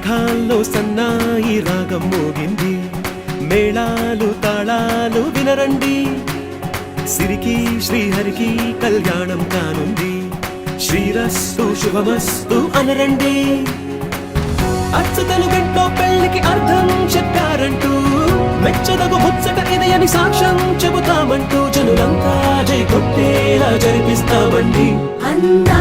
మేఘాల్లో సన్నాయి రాగం మోగింది, మేళాలు తాళాలు వినరండి. సిరికి శ్రీహరికి కళ్యాణం కానుంది, శ్రీరస్తు శుభమస్తు అనరండి. అచ్చతలు గంటో పెళ్లికి అర్థం చెప్పారంటూ, మెచ్చదగు ముచ్చట ఇది అని సాక్ష్యం చెబుతామంటూ, జనులంతా జై కొట్టేలా జరిపిస్తామండి. అందా